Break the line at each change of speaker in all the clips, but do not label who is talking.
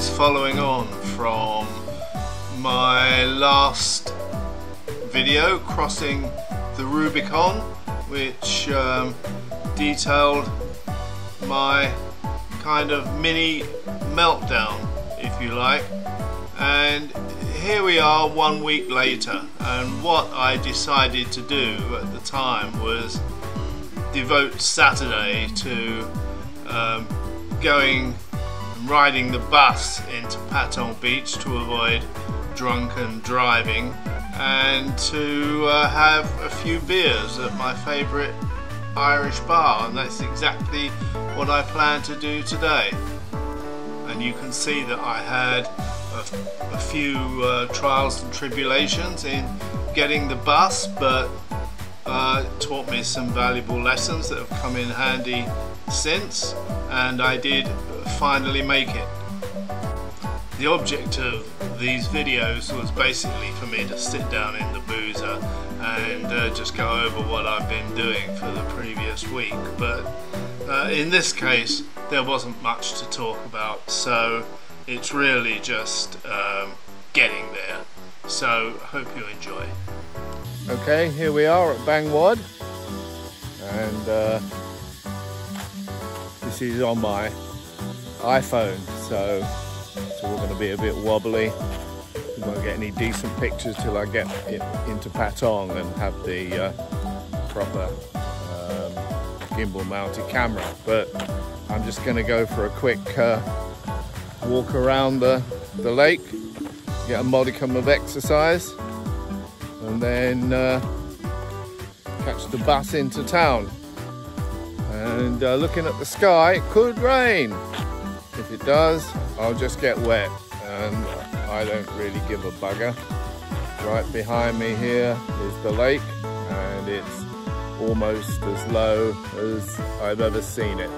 is following on from my last video crossing the Rubicon, which detailed my kind of mini meltdown, if you like. And here we are 1 week later, and what I decided to do at the time was devote Saturday to going and riding the bus into Patong Beach to avoid drunken driving, and to have a few beers at my favourite Irish bar, and that's exactly what I plan to do today. And you can see that I had a few trials and tribulations in getting the bus, but it taught me some valuable lessons that have come in handy since, and I did finally make it. The object of these videos was basically for me to sit down in the boozer and just go over what I've been doing for the previous week, but in this case there wasn't much to talk about, so it's really just getting there. So hope you enjoy. Okay, here we are at Bangwad, and this is on my iPhone, so it's all going to be a bit wobbly. We won't get any decent pictures till I get it into Patong and have the proper gimbal mounted camera, but I'm just going to go for a quick walk around the lake, get a modicum of exercise, and then catch the bus into town. And looking at the sky, it could rain. If it does, I'll just get wet, and I don't really give a bugger. Right behind me here is the lake, and it's almost as low as I've ever seen it.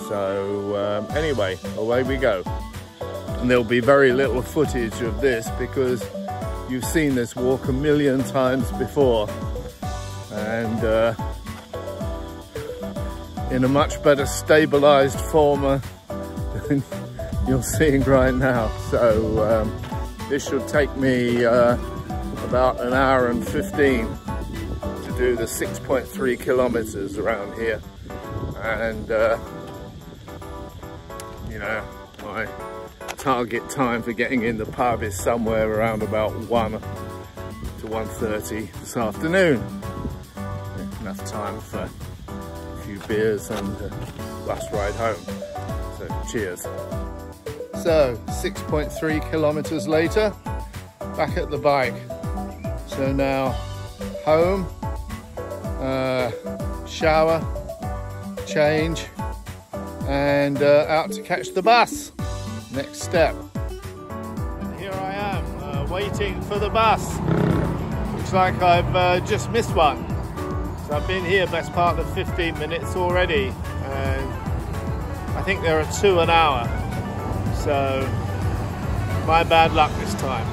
So anyway, away we go. And there'll be very little footage of this because you've seen this walk a million times before, and in a much better stabilized form than you're seeing right now. So this should take me about an hour and 15 to do the 6.3 kilometers around here. And you know, my target time for getting in the pub is somewhere around about 1 to 1:30 this afternoon. Enough time for a few beers and a bus ride home. So cheers. So 6.3 kilometers later, back at the bike. So now home, shower, change, and out to catch the bus. Next step. And here I am, waiting for the bus. Looks like I've just missed one. So I've been here best part of 15 minutes already, and I think there are 2 an hour. So my bad luck this time.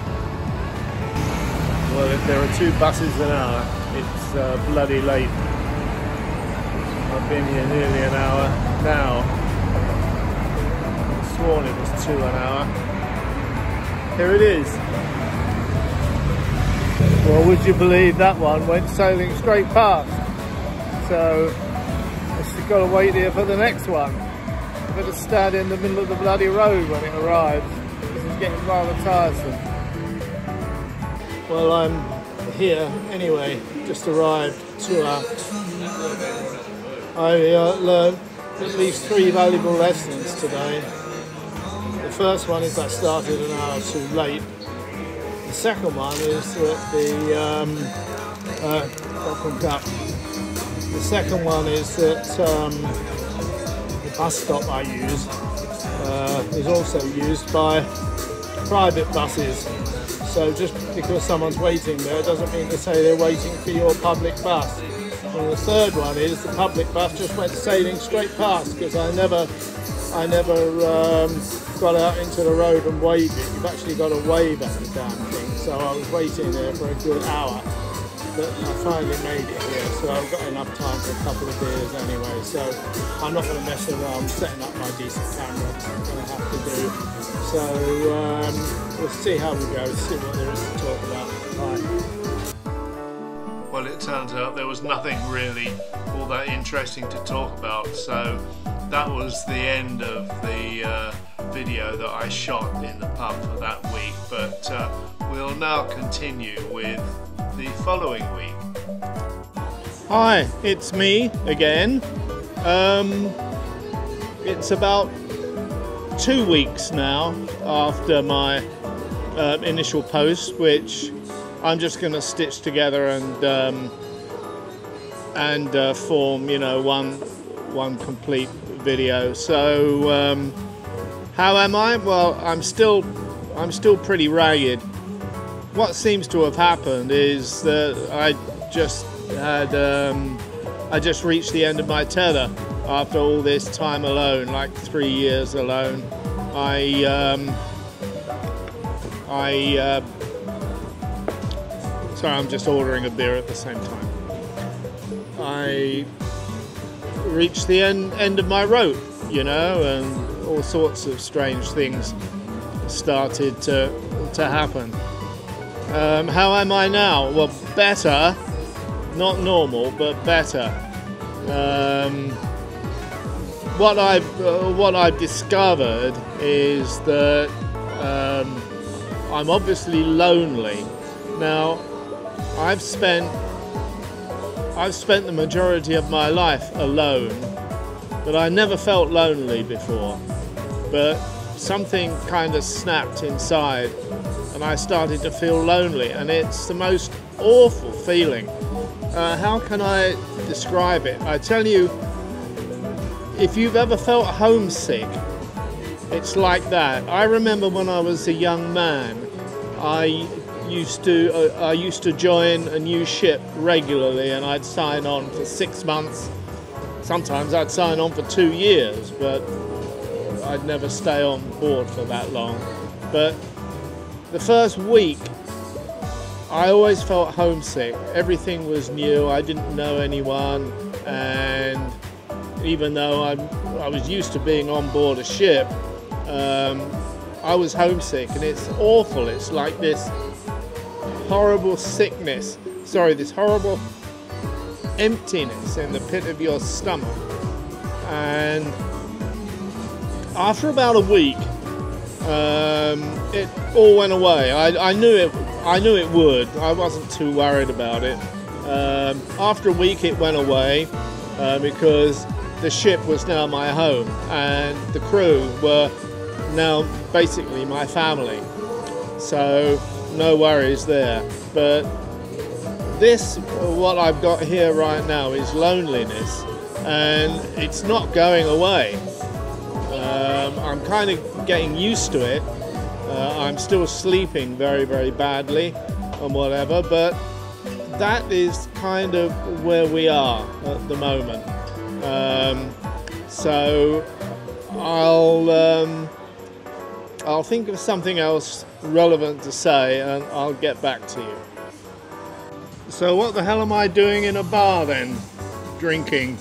Well, if there are 2 buses an hour, it's bloody late. I've been here nearly an hour now. I sworn it was 2 an hour. Here it is. Well, would you believe that one went sailing straight past? So I've just got to wait here for the next one. I've got to stand in the middle of the bloody road when it arrives. This is getting rather tiresome. Well, I'm here anyway, just arrived 2 hours. I learned at least 3 valuable lessons today. The first one is I started an hour too late. The second one is that the second one is that the bus stop I use is also used by private buses. So just because someone's waiting there doesn't mean to say they're waiting for your public bus. And the third one is the public bus just went sailing straight past, because I never got out into the road and waved it. You've actually got to wave at the damn thing. So I was waiting there for a good hour, but I finally made it here. So I've got enough time for a couple of beers anyway. So I'm not going to mess around setting up my decent camera. I'm going to have to do So we'll see how we go, see what there is to talk about. Bye. Well, it turns out there was nothing really all that interesting to talk about, so that was the end of the video that I shot in the pub for that week, but we'll now continue with the following week. Hi, it's me again. It's about 2 weeks now after my initial post, which I'm just going to stitch together and form, you know, one complete video. So how am I? Well, I'm still pretty ragged. What seems to have happened is that I just reached the end of my tether after all this time alone, like 3 years alone. Sorry, I'm just ordering a beer at the same time. I reached the end of my rope, you know, and all sorts of strange things started to happen. How am I now? Well, better. Not normal, but better. What I've discovered is that I'm obviously lonely. Now, I've spent the majority of my life alone, but I never felt lonely before. But something kind of snapped inside, and I started to feel lonely, and it's the most awful feeling. How can I describe it? I tell you, if you've ever felt homesick, it's like that. I remember when I was a young man, I used to join a new ship regularly, and I'd sign on for 6 months. Sometimes I'd sign on for 2 years, but I'd never stay on board for that long. But the first week, I always felt homesick. Everything was new. I didn't know anyone, and even though I was used to being on board a ship, I was homesick, and it's awful. It's like this horrible sickness. Sorry, this horrible emptiness in the pit of your stomach. And after about a week, it all went away. I knew it would. I wasn't too worried about it. After a week it went away because the ship was now my home, and the crew were now basically my family. So no worries there. But this, what I've got here right now, is loneliness, and it's not going away. I'm kind of getting used to it. I'm still sleeping very, very badly and whatever, but that is kind of where we are at the moment. So I'll think of something else relevant to say, and I'll get back to you. So what the hell am I doing in a bar then, drinking?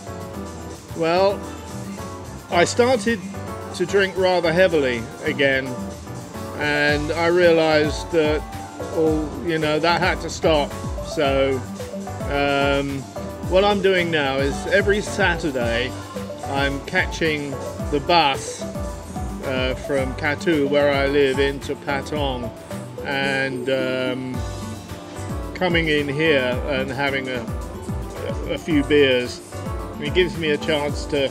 Well, I started to drink rather heavily again, and I realized that, you know, that had to stop. So what I'm doing now is every Saturday I'm catching the bus from Katu, where I live, into Patong, and coming in here and having a few beers. It gives me a chance to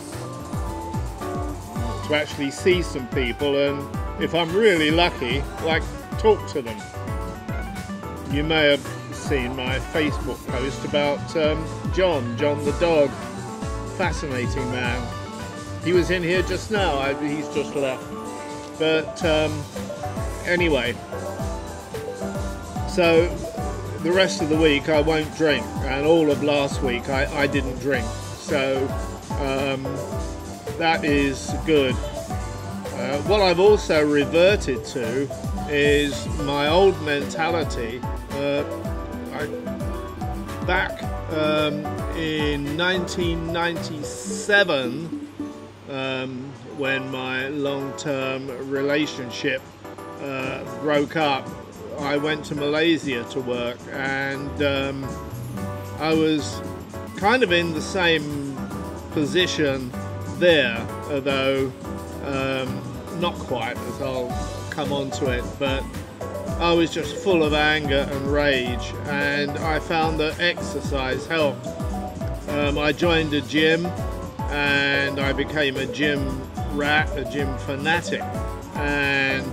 actually see some people, and if I'm really lucky, like, talk to them. You may have seen my Facebook post about John the dog. Fascinating man. He was in here just now. He's just left. But anyway, so the rest of the week I won't drink, and all of last week I didn't drink. So that is good. What I've also reverted to is my old mentality. Back in 1997, when my long-term relationship broke up, I went to Malaysia to work, and I was kind of in the same position there, although not quite, as I'll come on to it, but I was just full of anger and rage, and I found that exercise helped. I joined a gym and I became a gym rat, a gym fanatic, and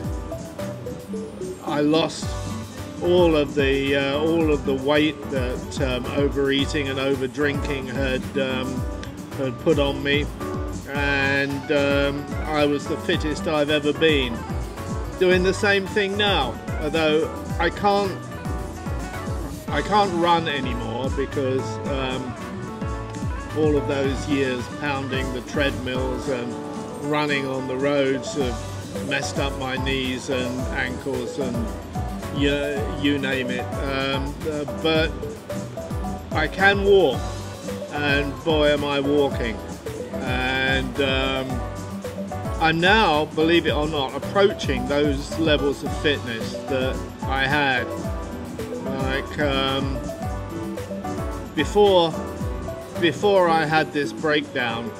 I lost all of the weight that overeating and over drinking had put on me, and I was the fittest I've ever been. Doing the same thing now, although I can't run anymore because all of those years pounding the treadmills and running on the roads have messed up my knees and ankles and you name it. But I can walk, and boy am I walking. And I'm now, believe it or not, approaching those levels of fitness that I had. Like before I had this breakdown,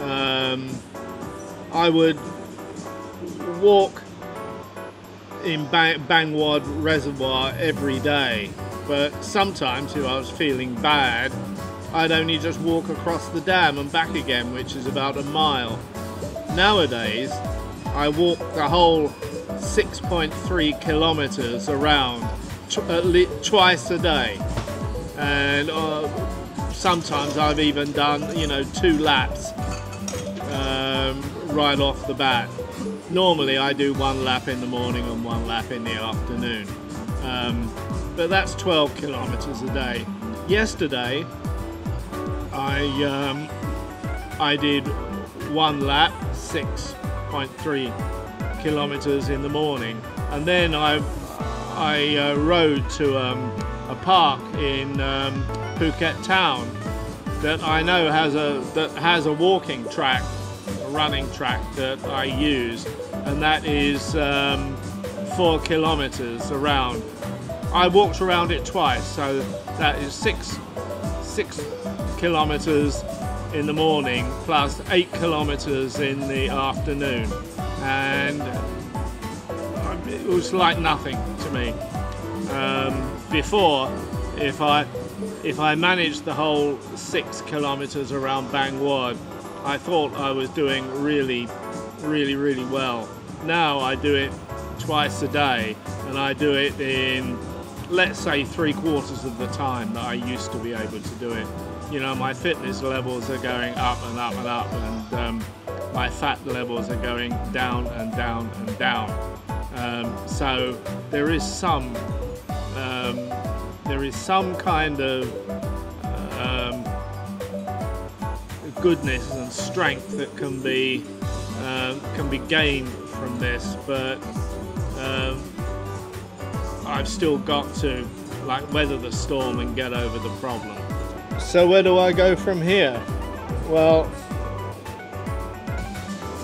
I would walk in Bangwad Reservoir every day, but sometimes if I was feeling bad, I'd only just walk across the dam and back again, which is about a mile. Nowadays, I walk the whole 6.3 kilometers around twice a day, and sometimes I've even done 2 laps right off the bat. Normally I do 1 lap in the morning and 1 lap in the afternoon, but that's 12 kilometers a day. Yesterday I did 1 lap, 6.3 kilometers in the morning, and then I rode to a park in Phuket town that I know has a walking track, a running track that I use, and that is 4 kilometers around. I walked around it twice, so that is 6 kilometers in the morning plus 8 kilometers in the afternoon, and it was like nothing to me. Before, if I managed the whole 6 kilometers around Bangwad, I thought I was doing really well. Now I do it twice a day, and I do it in, let's say, 3/4 of the time that I used to be able to do it. My fitness levels are going up and up and up, and my fat levels are going down and down and down. So there is some kind of goodness and strength that can be gained from this, but I've still got to weather the storm and get over the problem. So where do I go from here? Well,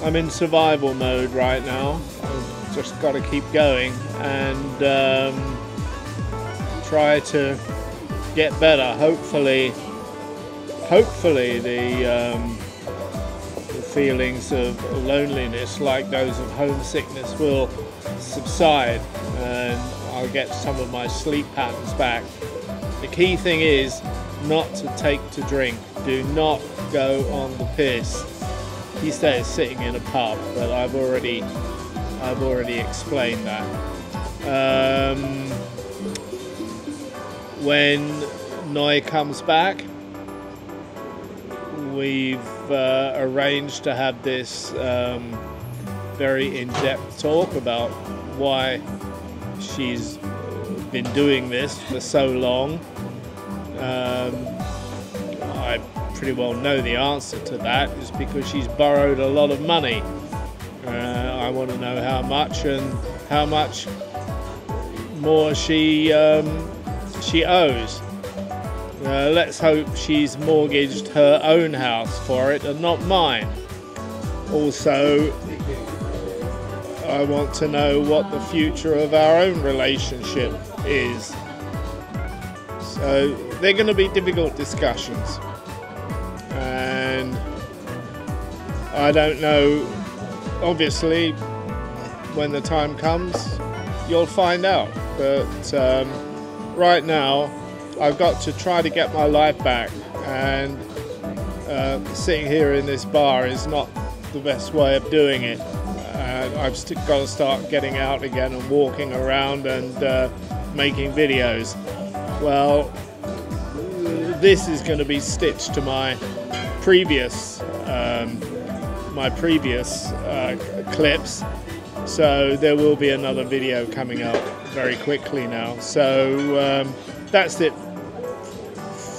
I'm in survival mode right now. I've just got to keep going and try to get better. Hopefully the feelings of loneliness, like those of homesickness, will subside and I'll get some of my sleep patterns back. The key thing is not to take to drink. Do not go on the piss. He says sitting in a pub, but I've already explained that. When Noi comes back, we've arranged to have this very in-depth talk about why she's been doing this for so long. I pretty well know the answer to that. Is because she's borrowed a lot of money. I want to know how much and how much more she owes. Let's hope she's mortgaged her own house for it and not mine. Also, I want to know what the future of our own relationship is. So they're going to be difficult discussions, and I don't know, obviously when the time comes you'll find out, but right now I've got to try to get my life back, and sitting here in this bar is not the best way of doing it. I've got to start getting out again and walking around and making videos. Well, this is going to be stitched to my previous clips, so there will be another video coming up very quickly now. So that's it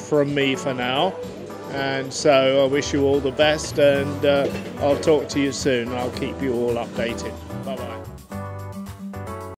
from me for now, and so I wish you all the best, and I'll talk to you soon. I'll keep you all updated. Bye bye.